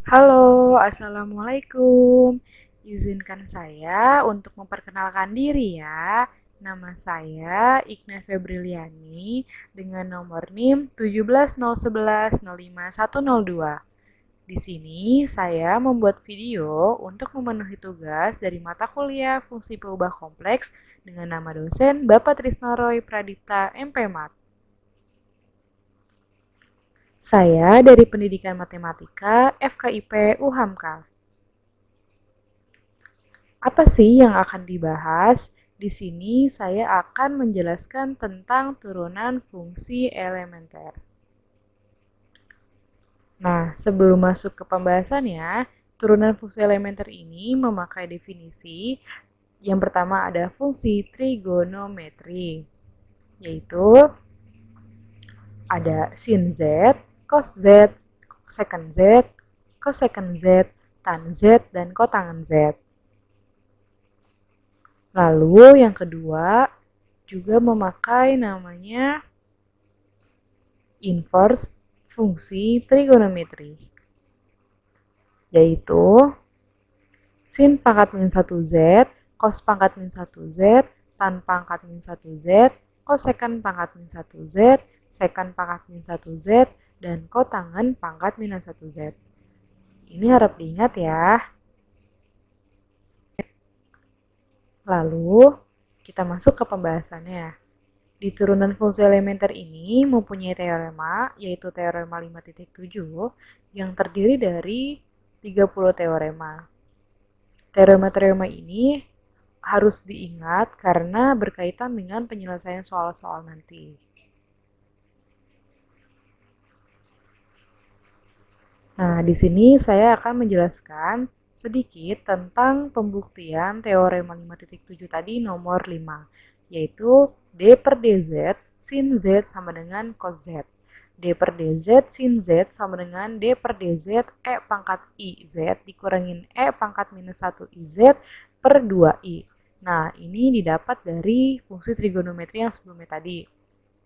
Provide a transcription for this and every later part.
Halo, Assalamualaikum. Izinkan saya untuk memperkenalkan diri ya. Nama saya Ikhna Febriliani dengan nomor NIM 17011050102. Di sini saya membuat video untuk memenuhi tugas dari mata kuliah Fungsi Peubah Kompleks dengan nama dosen Bapak Trisno Roy Pradipta MP.Mat. Saya dari Pendidikan Matematika FKIP UHAMKA. Apa sih yang akan dibahas? Di sini saya akan menjelaskan tentang turunan fungsi elementer. Nah, sebelum masuk ke pembahasannya, turunan fungsi elementer ini memakai definisi. Yang pertama ada fungsi trigonometri, yaitu ada sin Z, cos Z, secant Z, cosecant Z, tan Z, dan kotangen Z. Lalu yang kedua juga memakai namanya inverse fungsi trigonometri, yaitu sin pangkat min 1 Z, cos pangkat min 1 Z, tan pangkat min 1 Z, cosecant pangkat min 1 Z, secant pangkat min 1 Z, dan kotangen pangkat minus 1 Z. Ini harap diingat ya. Lalu, kita masuk ke pembahasannya. Di turunan fungsi elementer ini mempunyai teorema, yaitu teorema 5.7, yang terdiri dari 30 teorema. Teorema-teorema ini harus diingat karena berkaitan dengan penyelesaian soal-soal nanti. Nah, di sini saya akan menjelaskan sedikit tentang pembuktian teorema 5.7 tadi nomor 5, yaitu D per dz sin Z sama dengan cos Z. D per dz sin Z sama dengan D per dz E pangkat IZ dikurangin E pangkat minus 1 IZ per 2I. Nah, ini didapat dari fungsi trigonometri yang sebelumnya tadi.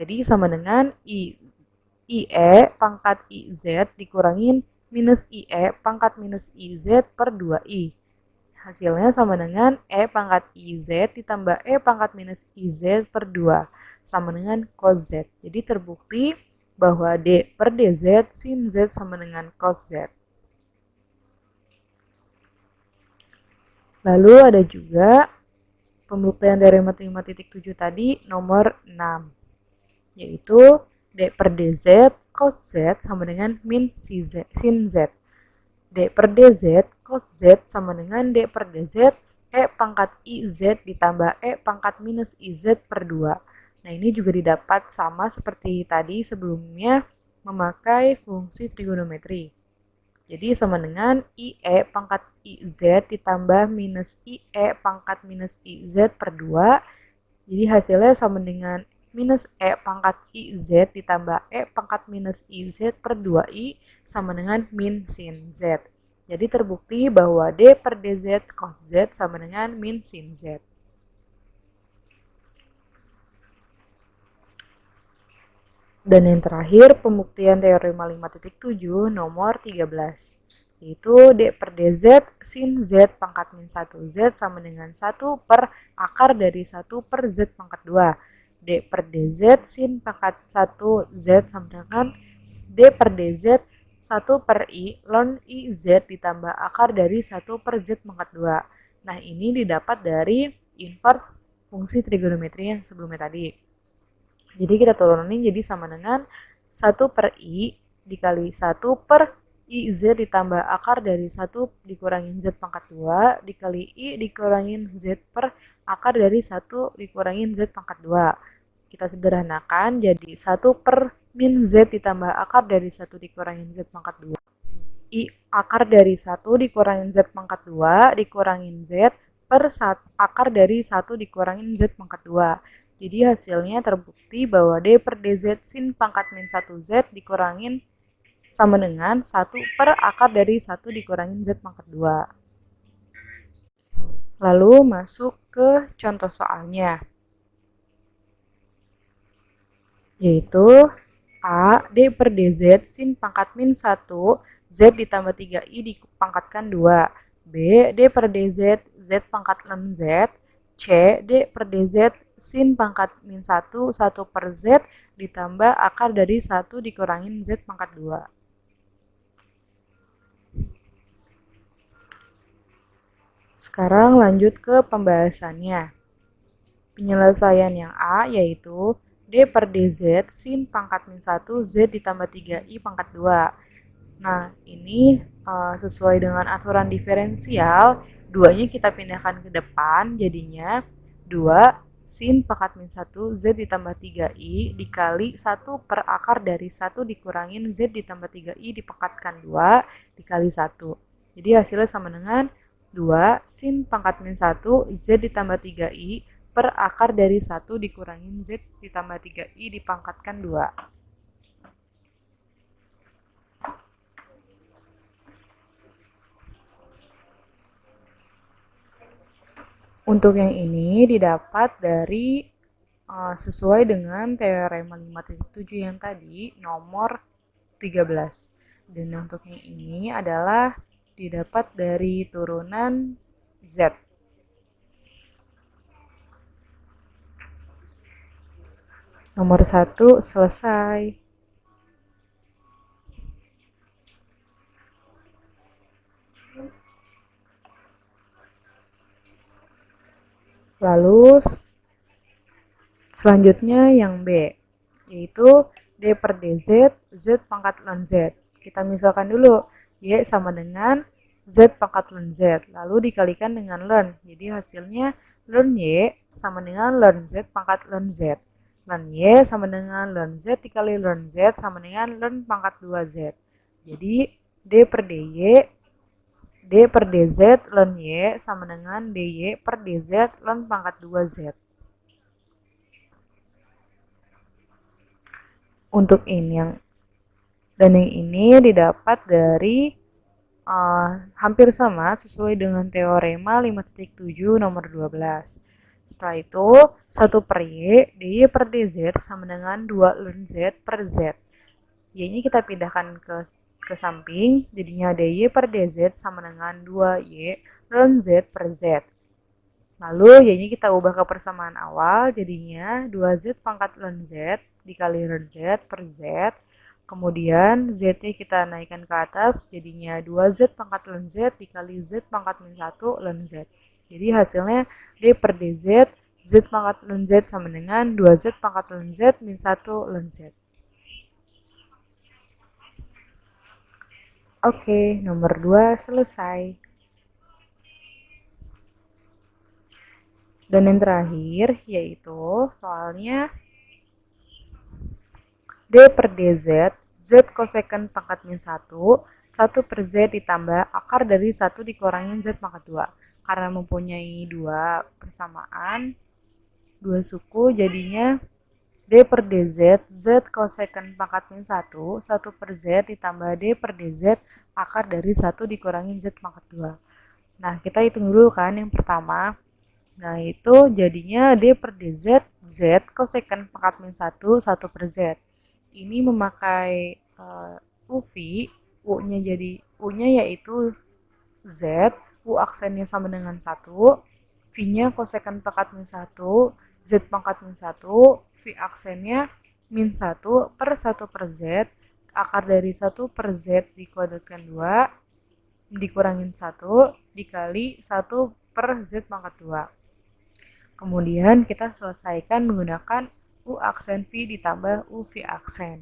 Jadi sama dengan IE pangkat IZ dikurangin minus IE pangkat minus IZ per 2I. Hasilnya sama dengan E pangkat IZ ditambah E pangkat minus IZ per 2. Sama dengan cos Z. Jadi terbukti bahwa D per dz sin Z sama dengan cos Z. Lalu ada juga pembuktian teorema 5.7 tadi nomor 6. Yaitu D per dz cos Z sama dengan min sin Z. D per dz cos Z sama dengan D per dz E pangkat IZ ditambah E pangkat minus IZ per 2. Nah, ini juga didapat sama seperti tadi sebelumnya memakai fungsi trigonometri. Jadi sama dengan IE pangkat IZ ditambah minus IE pangkat minus IZ per 2. Jadi hasilnya sama dengan minus E pangkat IZ ditambah E pangkat minus IZ per 2I sama dengan min sin Z. Jadi terbukti bahwa D per dz cos Z sama dengan min sin Z. Dan yang terakhir, pembuktian teorema 5.7 nomor 13. Yaitu D per dz sin Z pangkat min 1 Z sama dengan 1 per akar dari 1 per Z pangkat 2. D per dz sin pangkat 1 Z sama dengan D per dz 1 per I ln IZ ditambah akar dari 1 per Z pangkat 2. Nah, ini didapat dari inverse fungsi trigonometri yang sebelumnya tadi. Jadi kita turunin jadi sama dengan 1 per I dikali 1 per IZ ditambah akar dari 1 dikurangin Z pangkat 2 dikali I dikurangin Z per akar dari 1 dikurangin Z pangkat 2. Kita sederhanakan jadi 1 per min Z ditambah akar dari 1 dikurangin Z pangkat 2. I akar dari 1 dikurangin Z pangkat 2 dikurangin Z per akar dari 1 dikurangin Z pangkat 2. Jadi hasilnya terbukti bahwa D per dz sin pangkat min 1 Z dikurangin sama dengan 1 per akar dari 1 dikurangin Z pangkat 2. Lalu masuk ke contoh soalnya. Yaitu A, D per dz sin pangkat min 1 Z ditambah 3I dipangkatkan 2. B, D per DZ, Z pangkat ln Z. C, D per DZ, sin pangkat min 1, 1 per Z ditambah akar dari 1 dikurangin Z pangkat 2. Sekarang lanjut ke pembahasannya. Penyelesaian yang A yaitu D per DZ sin pangkat min 1 Z ditambah 3I pangkat 2. Nah, ini sesuai dengan aturan diferensial, 2-nya kita pindahkan ke depan, jadinya 2 sin pangkat min 1 Z ditambah 3I dikali 1 per akar dari 1 dikurangin Z ditambah 3I dipangkatkan 2 dikali 1. Jadi hasilnya sama dengan 2 sin pangkat min 1 Z ditambah 3I per akar dari 1 dikurangin Z ditambah 3I dipangkatkan 2. Untuk yang ini didapat dari sesuai dengan teorema 5.7 yang tadi, nomor 13. Dan untuk yang ini adalah didapat dari turunan Z. Nomor 1 selesai. Lalu selanjutnya yang B, yaitu D per DZ, Z pangkat ln Z. Kita misalkan dulu, Y sama dengan Z pangkat ln Z, lalu dikalikan dengan ln. Jadi hasilnya ln Y sama dengan ln Z pangkat ln Z. Ln Y sama dengan ln Z dikali ln Z sama dengan ln pangkat 2Z. Jadi D per DY, D per DZ ln Y sama dengan DY per DZ ln pangkat 2Z. Untuk ini yang ini didapat dari hampir sama sesuai dengan teorema 5.7 nomor 12. Setelah itu, 1 per Y, DY per DZ sama dengan 2 ln Z per Z. Y-nya kita pindahkan ke samping, jadinya DY per DZ sama dengan 2Y ln Z per Z. Lalu Y-nya kita ubah ke persamaan awal, jadinya 2Z pangkat ln Z dikali ln Z per Z. Kemudian Z-nya kita naikkan ke atas, jadinya 2Z pangkat ln Z dikali Z pangkat min 1 ln Z. Jadi hasilnya D per DZ, Z pangkat ln Z sama dengan 2Z pangkat ln Z min 1 ln Z. Oke, nomor 2 selesai. Dan yang terakhir yaitu soalnya D per DZ, Z cosecant pangkat min 1, 1 per Z ditambah akar dari 1 dikurangin Z pangkat 2. Karena mempunyai dua persamaan, dua suku, jadinya D per DZ, Z cosecant pangkat min 1, 1 per Z ditambah D per DZ akar dari 1 dikurangin Z pangkat 2. Nah, kita hitung dulu kan yang pertama. Nah, itu jadinya D per DZ, Z cosecant pangkat min 1, 1 per Z. Ini memakai UV, U-nya yaitu Z, U aksennya sama dengan 1, V-nya cosecant pangkat min 1, Z pangkat min 1, V aksennya min 1 per 1 per Z, akar dari 1 per Z dikuadratkan 2, dikurangin 1, dikali 1 per Z pangkat 2. Kemudian kita selesaikan menggunakan U aksen V ditambah U V aksen.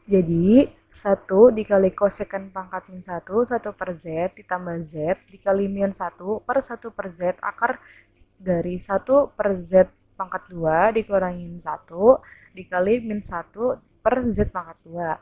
Jadi, 1 dikali cosecant pangkat min 1, 1 per Z ditambah Z dikali min 1 per 1 per Z akar dari 1 per Z pangkat 2 dikurangin 1 dikali min 1 per Z pangkat 2.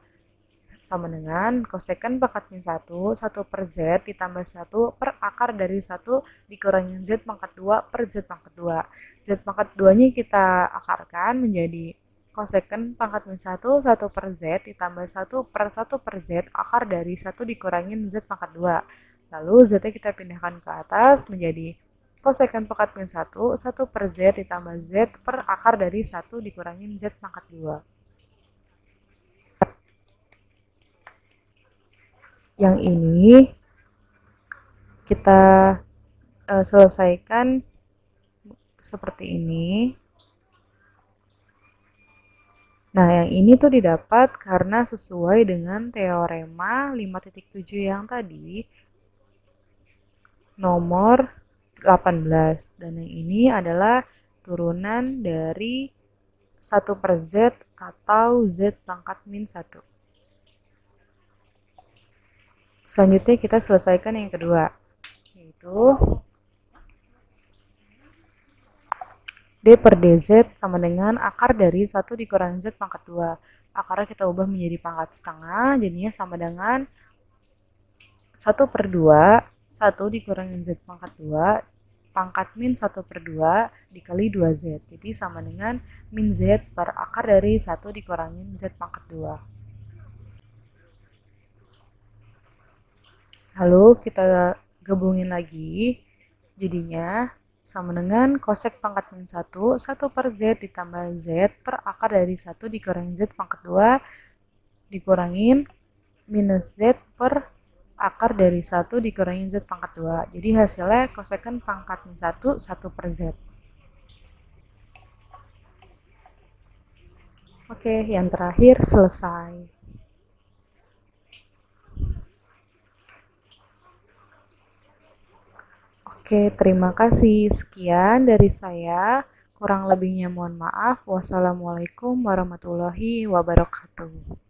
Sama dengan cosecant pangkat min 1, 1 per Z ditambah 1 per akar dari 1 dikurangin Z pangkat 2 per Z pangkat 2. Z pangkat 2-nya kita akarkan menjadi cosecant pangkat min 1, 1 per Z ditambah 1 per 1 per Z akar dari 1 dikurangin Z pangkat 2. Lalu Z-nya kita pindahkan ke atas menjadi cosecant pangkat min 1, 1 per Z ditambah Z per akar dari 1 dikurangin Z pangkat 2. Yang ini kita selesaikan seperti ini. Nah, yang ini tuh didapat karena sesuai dengan teorema 5.7 yang tadi, nomor 18. Dan yang ini adalah turunan dari 1 per Z atau Z pangkat min 1. Selanjutnya kita selesaikan yang kedua, yaitu D per dz sama dengan akar dari 1 dikurangi Z pangkat 2. Akarnya kita ubah menjadi pangkat setengah, jadinya sama dengan 1 per 2, 1 dikurangi Z pangkat 2, pangkat min 1 per 2 dikali 2Z. Jadi sama dengan min Z per akar dari 1 dikurangi Z pangkat 2. Lalu kita gabungin lagi, jadinya sama dengan kosek pangkat min 1, 1 per Z ditambah Z per akar dari 1 dikurangi Z pangkat 2 dikurangin minus Z per akar dari 1 dikurangi Z pangkat 2. Jadi hasilnya kosekkan pangkat min 1, 1 per Z. Oke, yang terakhir selesai. Oke, terima kasih. Sekian dari saya. Kurang lebihnya mohon maaf. Wassalamualaikum warahmatullahi wabarakatuh.